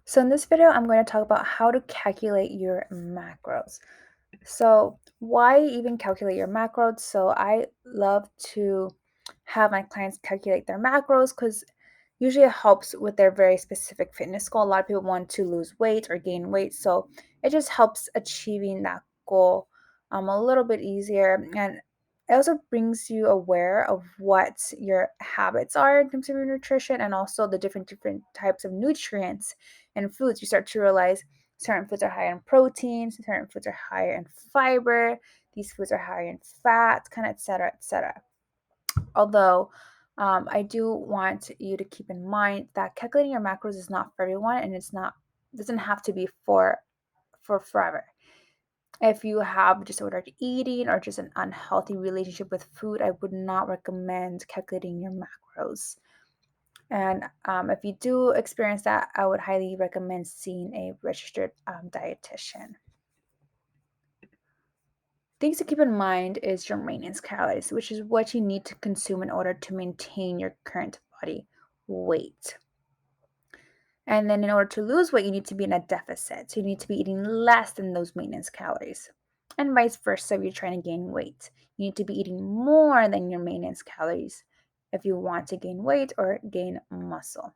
So in this video, I'm going to talk about how to calculate your macros. So why even calculate your macros? So I love to have my clients calculate their macros because usually it helps with their very specific fitness goal. A lot of people want to lose weight or gain weight, so it just helps achieving that goal a little bit easier. And it also brings you aware of what your habits are in terms of your nutrition and also the different types of nutrients and foods. You start to realize certain foods are higher in proteins, certain foods are higher in fiber, these foods are higher in fat, kind of et cetera, et cetera. Although I do want you to keep in mind that calculating your macros is not for everyone, and it's not doesn't have to be for forever. If you have disordered eating or just an unhealthy relationship with food, I would not recommend calculating your macros. And if you do experience that, I would highly recommend seeing a registered dietitian. Things to keep in mind is your maintenance calories, which is what you need to consume in order to maintain your current body weight. And then in order to lose weight, you need to be in a deficit. So you need to be eating less than those maintenance calories. And vice versa, if you're trying to gain weight, you need to be eating more than your maintenance calories if you want to gain weight or gain muscle.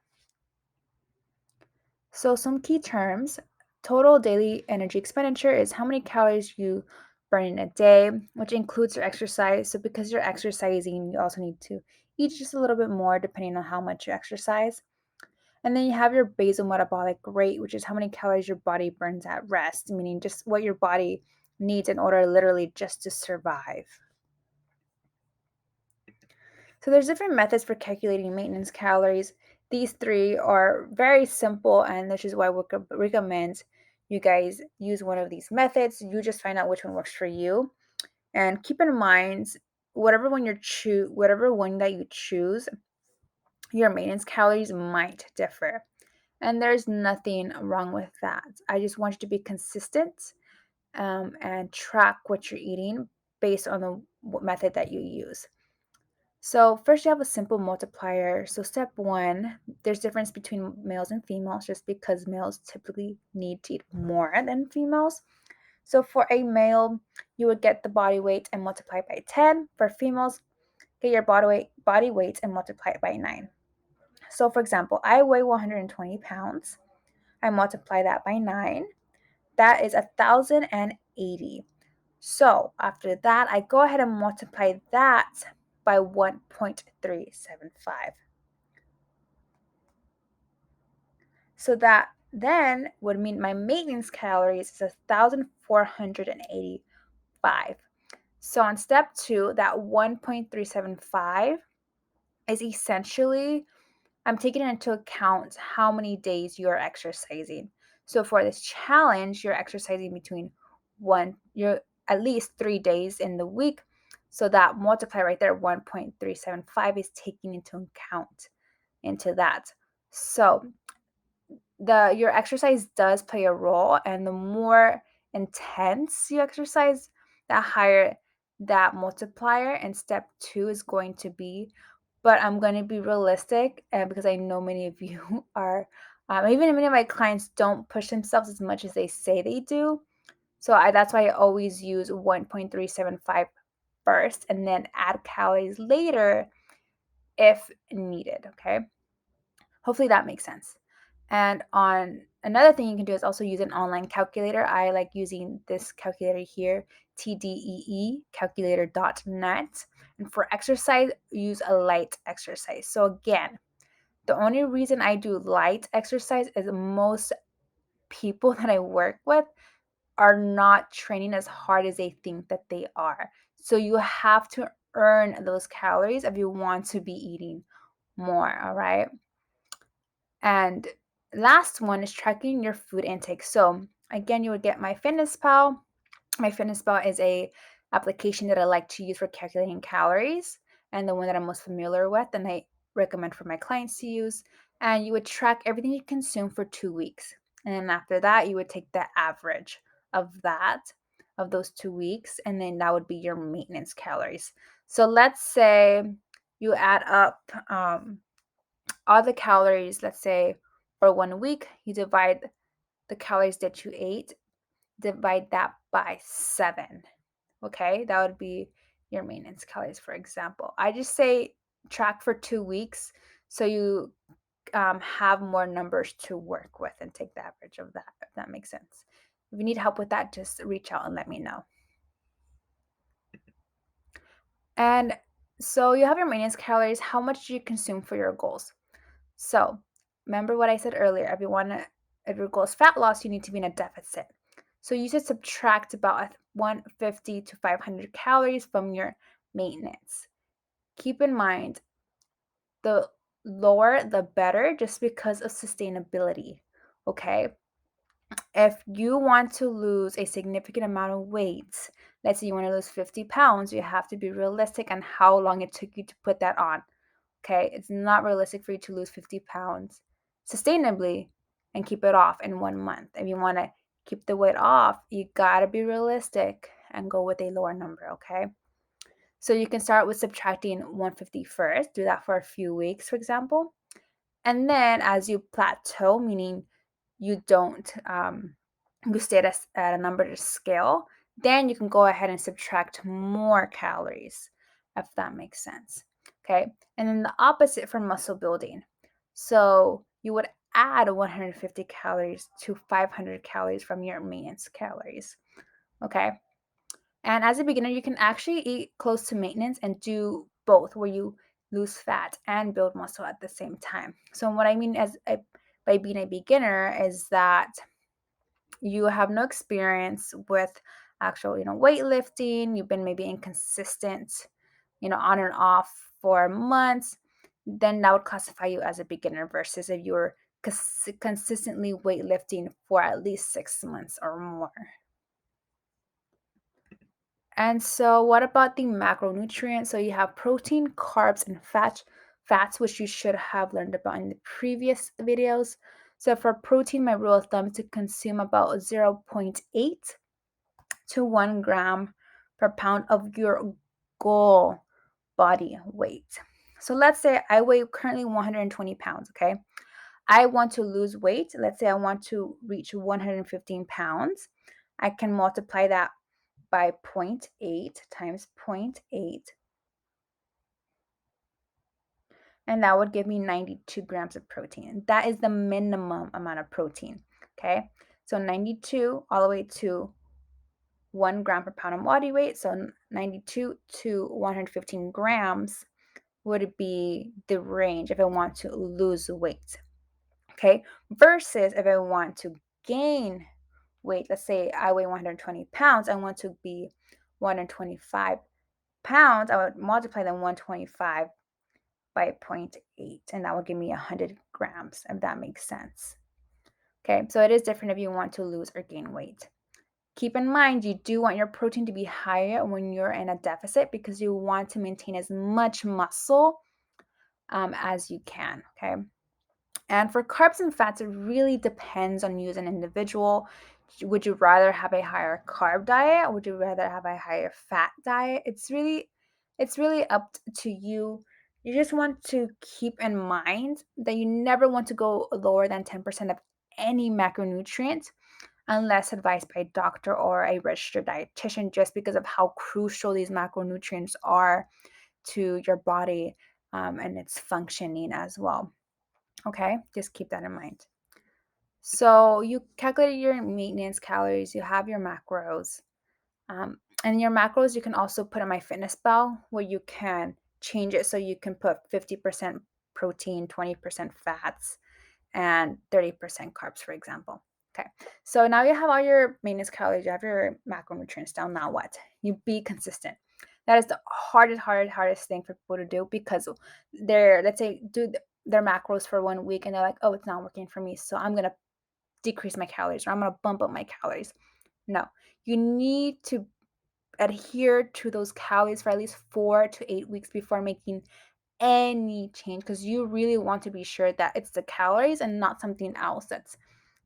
So some key terms: total daily energy expenditure is how many calories you burn in a day, which includes your exercise. So because you're exercising, you also need to eat just a little bit more depending on how much you exercise. And then you have your basal metabolic rate, which is how many calories your body burns at rest, meaning just what your body needs in order literally just to survive. So there's different methods for calculating maintenance calories. These three are very simple, and this is why we recommend you guys use one of these methods. You just find out which one works for you. And keep in mind, whatever one that you choose, your maintenance calories might differ. And there's nothing wrong with that. I just want you to be consistent and track what you're eating based on the method that you use. So first you have a simple multiplier. So step one, there's difference between males and females just because males typically need to eat more than females. So for a male, you would get the body weight and multiply it by 10. For females, get your body weight and multiply it by 9. So for example, I weigh 120 pounds. I multiply that by 9. That is 1,080. So after that, I go ahead and multiply that by 1.375. So that then would mean my maintenance calories is 1,485. So on step two, that 1.375 is essentially, I'm taking into account how many days you're exercising. So for this challenge, you're exercising you're at least 3 days in the week. So that multiply right there, 1.375 is taking into account into that. So your exercise does play a role, and the more intense you exercise, the higher that multiplier in step two is going to be. But I'm going to be realistic because I know many of you are, even many of my clients don't push themselves as much as they say they do. So that's why I always use 1.375 first and then add calories later if needed. Okay. Hopefully that makes sense. And on another thing you can do is also use an online calculator. I like using this calculator here, tdeecalculator.net. And for exercise, use a light exercise. So again, the only reason I do light exercise is most people that I work with are not training as hard as they think that they are. So you have to earn those calories if you want to be eating more, all right? And last one is tracking your food intake. So again, you would get MyFitnessPal. MyFitnessPal is a application that I like to use for calculating calories and the one that I'm most familiar with and I recommend for my clients to use. And you would track everything you consume for 2 weeks. And then after that, you would take the average of those 2 weeks, and then that would be your maintenance calories. So let's say you add up all the calories, let's say For 1 week, you divide the calories that you ate, divide that by 7. Okay, that would be your maintenance calories, for example. I just say track for 2 weeks so you have more numbers to work with and take the average of that, if that makes sense. If you need help with that, just reach out and let me know. And so you have your maintenance calories. How much do you consume for your goals? So remember what I said earlier. If your goal is fat loss, you need to be in a deficit. So you should subtract about 150 to 500 calories from your maintenance. Keep in mind, the lower the better, just because of sustainability. Okay. If you want to lose a significant amount of weight, let's say you want to lose 50 pounds, you have to be realistic on how long it took you to put that on. Okay, it's not realistic for you to lose 50 pounds sustainably and keep it off in 1 month. If you want to keep the weight off, you got to be realistic and go with a lower number. Okay, so you can start with subtracting 150 first, do that for a few weeks, for example. And then as you plateau, meaning you don't, you stay at a number to scale, then you can go ahead and subtract more calories, if that makes sense. Okay. And then the opposite for muscle building. So you would add 150 calories to 500 calories from your maintenance calories. Okay. And as a beginner, you can actually eat close to maintenance and do both, where you lose fat and build muscle at the same time. So what I mean by being a beginner is that you have no experience with actual, weightlifting. You've been maybe inconsistent, on and off for months. Then that would classify you as a beginner versus if you're consistently weightlifting for at least 6 months or more. And so, what about the macronutrients? So, you have protein, carbs, and fats, which you should have learned about in the previous videos. So, for protein, my rule of thumb is to consume about zero point 0.8 to 1 gram per pound of your goal body weight. So, let's say I weigh currently 120 pounds, okay? I want to lose weight. Let's say I want to reach 115 pounds. I can multiply that by 0.8 times 0.8, and that would give me 92 grams of protein. That is the minimum amount of protein, okay? So 92 all the way to 1 gram per pound of body weight, so 92 to 115 grams would be the range if I want to lose weight, okay? Versus if I want to gain weight, let's say I weigh 120 pounds, I want to be 125 pounds, I would multiply the 125 by 0.8, and that would give me 100 grams, if that makes sense. Okay, so it is different if you want to lose or gain weight. Keep in mind, you do want your protein to be higher when you're in a deficit because you want to maintain as much muscle as you can. Okay. And for carbs and fats, it really depends on you as an individual. Would you rather have a higher carb diet? Or would you rather have a higher fat diet? It's really up to you. You just want to keep in mind that you never want to go lower than 10% of any macronutrient unless advised by a doctor or a registered dietitian, just because of how crucial these macronutrients are to your body and its functioning as well. Okay, just keep that in mind. So you calculate your maintenance calories, you have your macros. And your macros you can also put in MyFitnessPal, where you can change it so you can put 50% protein, 20% fats, and 30% carbs, for example. Okay, so now you have all your maintenance calories, you have your macronutrients down. Now what? You be consistent. That is the hardest thing for people to do because they're, let's say, do their macros for 1 week and they're like, oh, it's not working for me. So I'm going to decrease my calories or I'm going to bump up my calories. No, you need to adhere to those calories for at least 4 to 8 weeks before making any change because you really want to be sure that it's the calories and not something else that's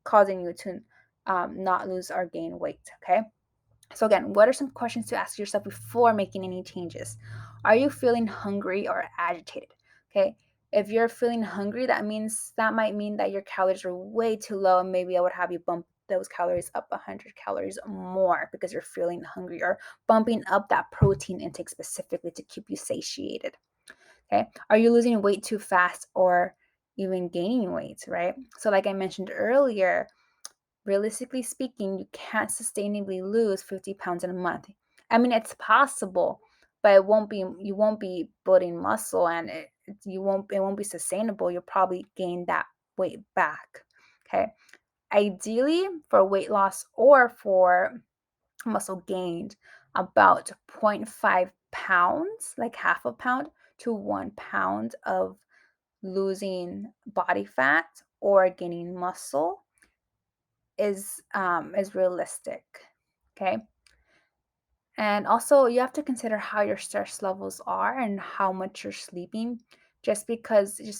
causing you to not lose or gain weight. Okay. So, again, what are some questions to ask yourself before making any changes? Are you feeling hungry or agitated? Okay. If you're feeling hungry, that might mean that your calories are way too low, and maybe I would have you bump those calories up 100 calories more because you're feeling hungry, or bumping up that protein intake specifically to keep you satiated. Okay. Are you losing weight too fast or even gaining weight, right? So, like I mentioned earlier, realistically speaking, you can't sustainably lose 50 pounds in a month. I mean, it's possible, but you won't be building muscle, and it won't be sustainable. You'll probably gain that weight back. Okay. Ideally, for weight loss or for muscle gained, about zero point 0.5 pounds, like half a pound to 1 pound of losing body fat or gaining muscle is realistic. Okay. And also, you have to consider how your stress levels are and how much you're sleeping. Just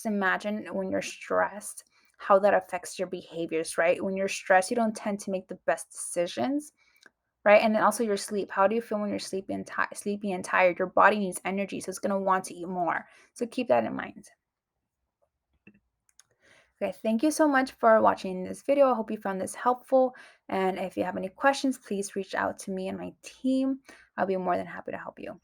imagine when you're stressed, how that affects your behaviors, right? When you're stressed, you don't tend to make the best decisions, right? And then also your sleep. How do you feel when you're sleepy and tired? Your body needs energy, so it's going to want to eat more. So keep that in mind. Okay, thank you so much for watching this video. I hope you found this helpful. And if you have any questions, please reach out to me and my team. I'll be more than happy to help you.